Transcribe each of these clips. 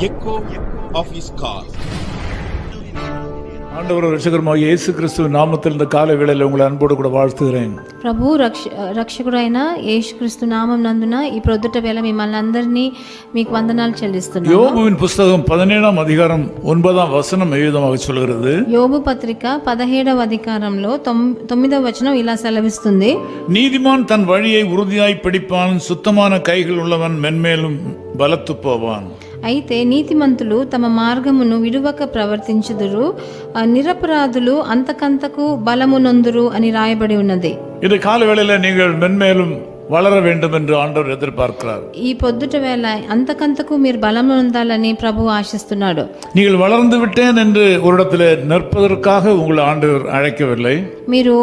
echo of his call. ஆண்டவர் ரட்சகருமாகிய இயேசு கிறிஸ்துவின் நாமத்தில் இந்த காலை வேளையில் உங்களை அன்போடு கூட வாழ்த்துகிறேன். ప్రభు రక్షకుడైన యేసుక్రీస్తు నామం నందున ఈ ప్రొద్దుట వేళ మిమ్మల్ని అందరినీ మీకు వందనాలు చెల్లిస్తున్నాను. யோபுவின் புத்தகம் 17ஆம் அதிகாரம் 9ஆம் வசனம் விதமாக சொல்கிறது. యోబు పత్రిక 17వ అధికారంలో 9వ వచనం ఇలా సెలవిస్తుంది. நீதிமான் தன் வழியை உறுதியாய் பிடிப்பான், சுத்தமான கைகள் உள்ளவன் மென்மேலும் பலத்து போவான். అయితే నీతిమంతులు తమ మార్గమును విడువక ప్రవర్తించుదురు, నిరపరాధులు అంతకంతకు బలమునొందురు అని రాయబడి ఉన్నది. இது கால வேளையில் நீங்கள் மென்மேலும் வளர வேண்டும் என்று ஆண்டவர் எதிர்பார்க்கிறார். ఈ పొద్దుట వేళ అంతకంతకు మీరు బలము పొందాలని ప్రభు ఆశిస్తున్నాడు. நீங்கள் வளர்ந்து விட்டேன் என்று ஒரு இடத்துல நிற்பதற்காக உங்களை ஆண்டவர் அழைக்கவில்லை. మీరు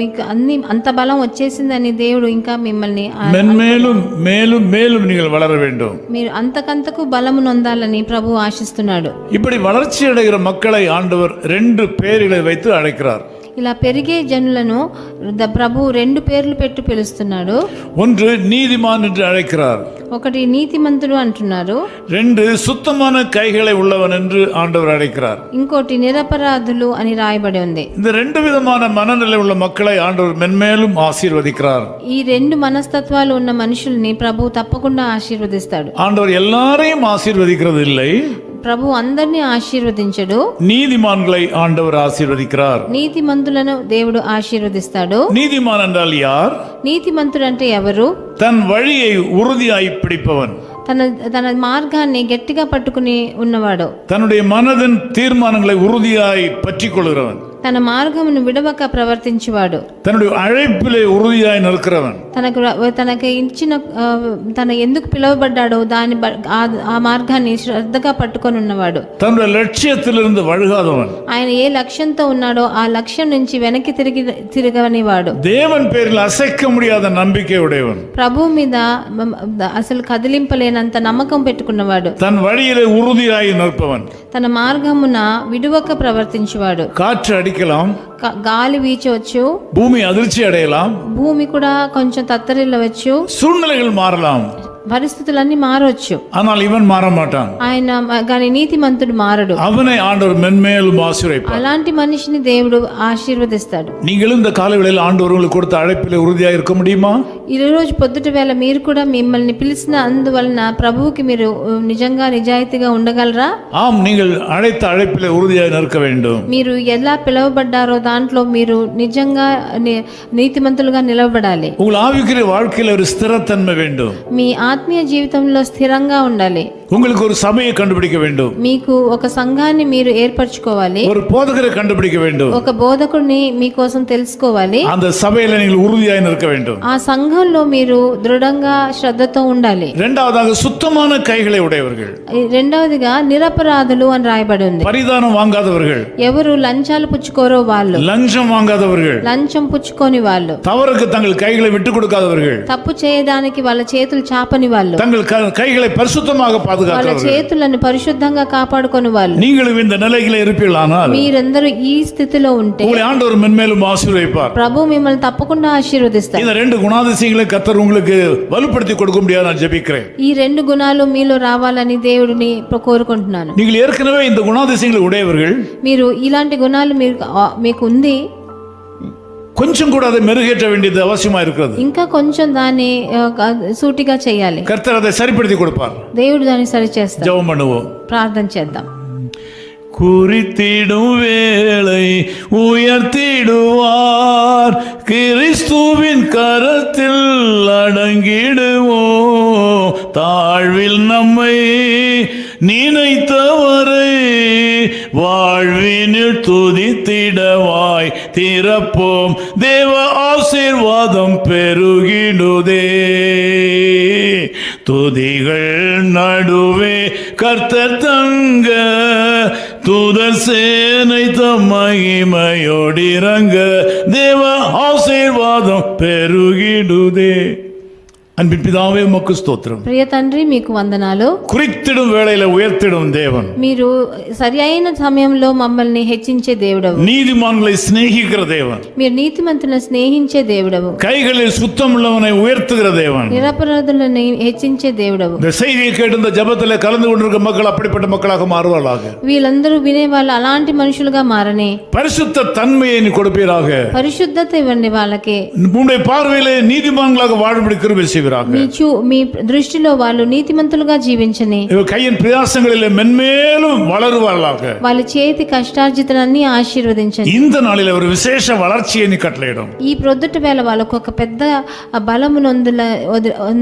మీకు అన్ని అంత బలం వచ్చేసిందని దేవుడు ఇంకా మిమ్మల్ని மென்மேலும் மேலும் மேலும் நீங்கள் வளர வேண்டும். మీరు అంతకంతకు బలము నొందాలని ప్రభు ఆశిస్తున్నాడు. இப்படி வளர்ச்சி அடைகிற மக்களை ஆண்டவர் 2 பெயர்களை வைத்து அழைக்கிறார். ఇలా పెరిగే జనులను ప్రభు 2 పేర్లు పెట్టి పిలుస్తున్నాడు. ஒன்று நீதிமான் என்று அழைக்கிறார், ఒకటి నీతిమంతుడు అంటున్నారు. 2 சுத்தமான கைகளை உள்ளவன் என்று ஆண்டவர் அழைக்கிறார். ఇంకోటి నిరపరాధులు అని రాయబడి ఉంది. இந்த 2 விதமான மனநிலை உள்ள மக்களை ஆண்டவர் மென்மேலும் ஆசீர்வதிக்கிறார். ఈ 2 మనస్తత్వాలు ఉన్న మనుషుల్ని ప్రభు తప్పకుండా ఆశీర్వదిస్తాడు. ஆண்டவர் எல்லாரையும் ஆசீர்வதிக்கிறது இல்லை. ప్రభు అందరినీ ఆశీర్వదించడు. நீதிமான்களை ஆண்டவர் ஆசீர்வதிக்கிறார். నీతిమంతులను దేవుడు ఆశీర్వదిస్తాడు. நீதிமான் என்றால் யார்? నీతిమంతుడు అంటే ఎవరు? தன் வழியை உறுதியாய் பிடிப்பவன், తన మార్గాన్ని గట్టిగా పట్టుకుని ఉన్నవాడు, தன்னுடைய மனதின் தீர்மானங்களை உறுதியாய் பற்றிக் கொள்கிறவன், తన మార్గమును విడవక ప్రవర్తించేవాడు, தன்னுடைய அழைப்பிலே உறுதியாய் நிற்கிறவன், తనకి ఇచ్చిన తన ఎందుకు పిలువబడ్డాడో దాని ఆ మార్గాన్ని శ్రద్ధగా పట్టుకొని ఉన్నవాడు, தன்னுடைய லட்சியத்திலிருந்து வழுகாதவன், ఆయన ఏ లక్ష్యంతో ఉన్నాడో ఆ లక్ష్యం నుంచి వెనక్కి తిరగనివాడు, தேவன் பேரில் அசைக்க முடியாத நம்பிக்கை உடையவன், ప్రభు మీద అసలు కదిలింపలేనంత నమ్మకం పెట్టుకున్నవాడు, தன் வழியிலே உறுதியாய் நிற்பவன், తన మార్గమున విడువక ప్రవర్తించేవాడు. காற்று அடிக்கலாம், గాలి వీచవచ్చు, பூமி அதிர்ச்சி அடையலாம், భూమి కూడా కొంచెం తత్తరిల్లవచ్చు, சூழ்நிலைகள் மாறலாம், పరిస్థితులన్నీ మారవచ్చు, ஆனால் இவன் மாற மாட்டான். ఆయన కానీ నీతిమంతుడు మారడు. அவனை ஆண்டவர் மென்மேலும் ஆசீர்வதிப்பார். అలాంటి మనిషిని దేవుడు ఆశీర్వదిస్తాడు. நீங்களும் இந்த காலவேளையில் ஆண்டவர் உங்களுக்கு கொடுத்த அழைப்பிலே உறுதியாக இருக்க முடியுமா? ఈ రోజు పొద్దుట వేళ మీరు కూడా మిమ్మల్ని పిలిచిన అందువలన ప్రభువుకి మీరు నిజంగా నిజాయితీగా ఉండగలరా? ஆம், நீங்கள் அழைத்த அழைப்பிலே உறுதியாக நிற்க வேண்டும். మీరు ఎలా పిలువబడ్డారో దాంట్లో మీరు నిజంగా నీతిమంతులుగా నిలవబడాలి. உங்கள் ஆவிக்குரிய வாழ்க்கையில் ஒரு ஸ்திரத்தன்மை வேண்டும். మీ ఆత్మీయ జీవితంలో స్థిరంగా ఉండాలి. உங்களுக்கு ஒரு சபையை கண்டுபிடிக்க வேண்டும். మీకు ఒక సంఘాన్ని మీరు ఏర్పరచుకోవాలి. ஒரு போதகரை கண்டுபிடிக்க வேண்டும். ఒక బోధకుడిని మీకోసం తెలుసుకోవాలి. அந்த சபையில நீங்கள் உறுதியாக நிற்க வேண்டும். ఆ సంఘంలో మీరు దృఢంగా శ్రద్ధతో ఉండాలి. இரண்டாவதாக சுத்தமான கைகளை உடையவர்கள். రెండవదిగా నిరపరాధులు అని రాయబడి ఉంది. பரிதானம் வாங்காதவர்கள், ఎవరు లంచాలు పుచ్చుకోరో వాళ్ళు, லஞ்சம் வாங்காதவர்கள், లంచం పుచ్చుకోని వాళ్ళు, தவறுக்கு தங்கள் கைகளை விட்டு கொடுக்காதவர்கள், తప్పు చేయడానికి వాళ్ళ చేతులు చాపని వాళ్ళు, தங்கள் கைகளை பரிசுத்தமாக వాళ్ళ பாதுகாக்கிறவர்கள். చేతులను పరిశుద్ధంగా కాపాడుకొని వాళ్ళు. நீங்களும் இந்த நிலையிலே இருப்பீர்களானால் మీరందరూ ఈ స్థితిలో ఉంటే உங்களை ஆண்டவர் மென்மேலும் ஆசீர்வதிப்பார். ప్రభు మిమ్మల్ని తప్పకుండా ఆశీర్వదిస్తారు. இந்த 2 குணாதிசயங்களை கர்த்தர் உங்களுக்கு வலுப்படுத்தி கொடுக்க முடியாது நான் ஜெபிக்கிறேன். ఈ 2 గుణాలు మీలో రావాలని దేవుడిని కోరుకుంటున్నాను. நீங்கள் ஏற்கனவே இந்த குணாதிசயங்களை உடையவர்கள், మీరు ఇలాంటి గుణాలు మీకు ఉంది, கொஞ்சம் கூட அதை மெருகேற்ற வேண்டியது அவசியமா இருக்கிறது. ఇంకా కొంచెం దాన్ని సూటిగా చేయాలి. கர்த்தர் அதை சரிப்படுத்தி கொடுப்பார். దేవుడు దాన్ని సరి చేస్తాడు. ஜெபம் பண்ணுவோம், ప్రార్థన చేద్దాం. குறித்திடும் வேளை உயர்த்திடுவார், கிறிஸ்துவின் கரத்தில் அடங்கிடுவோம். தாழ்வில் நம்மை நினைத்தவரை வாழ்வினில் துதித்திடவாய் திறப்போம். தேவ ஆசீர்வாதம் பெருகிடுதே. துதிகள் நடுவே கர்த்தர் தங்க, தூதர் சேனை தம் மகிமையோடிறங்க. தேவ ஆசீர்வாதம் பெருகிடுதே. அன்பின் பிதாவே உமக்கு ஸ்தோத்திரம். ప్రియ తండ్రి మీకు వందనాలు. குறித்திடும் வேளையில உயர்த்திடும் தேவன். మీరు సరి అయిన సమయంలో మమ్మల్ని హెచ్చించే దేవుడవు. நீதிமான்களை சிநேகிக்கிற தேவன். మీరు నీతిమంతులను స్నేహించే దేవుడవు. கைகளில் சுத்தம் உள்ளவனை உயர்த்துகிற தேவன். నిరపరాధులను హెచ్చించే దేవుడవు. இந்த செய்தியை கேட்டு இந்த ஜெபத்திலே கலந்து கொண்டிருக்கிற மக்கள் அப்படிப்பட்ட மக்களாக மாறுவார்களாக. వీళ్ళందరూ వినే వాళ్ళు అలాంటి మనుషులుగా మారనే. பரிசுத்த தன்மையை நீ கொடுப்பீராக. పరిశుద్ధత ఇవ్వండి వాళ్ళకి. உம்முடைய பார்வையிலே நீதிமான்களாக வாழும்படி கிருபை செய்வீராக. మీ దృష్టిలో వాళ్ళు నీతిమంతులుగా జీవించని. கையின் பிரயாசங்களிலே மென்மேலும் வளருவார்களாக. వాళ్ళ చేతి కష్టార్జితాన్ని ఆశీర్వదించండి. இந்த நாளில் ஒரு விசேஷ வளர்ச்சியை நீ கட்டளையிடும். ఈ ప్రొద్దుటి వేళ వాళ్ళకు ఒక పెద్ద బలము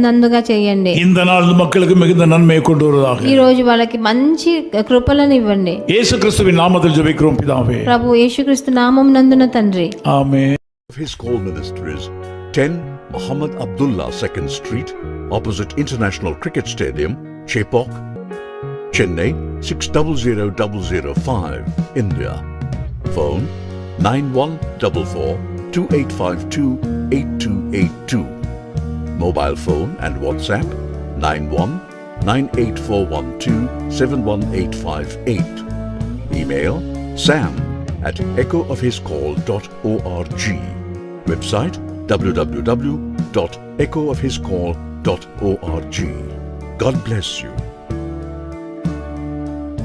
నందుగా చేయండి. இந்த நாள் மக்களுக்கு மிகுந்த நன்மையை கொண்டு வருவதாக. ఈ రోజు వాళ్ళకి మంచి కృపలను ఇవ్వండి. యేసు క్రీస్తువిன் நாமத்தில் ஜெபிக்கிறோம் பிதாவே. ప్రభు యేసుక్రీస్తు నామం నందున తండ్రి. ఆమేన్. His Call Ministries, 10 Muhammad Abdullah 2nd Street, opposite International Cricket Stadium, Chepauk, Chennai 600005, India. Phone 914428528282. Mobile phone and WhatsApp 919841271858. Email sam@echoofhiscall.org. Website www.echoofhiscall.org. God bless you.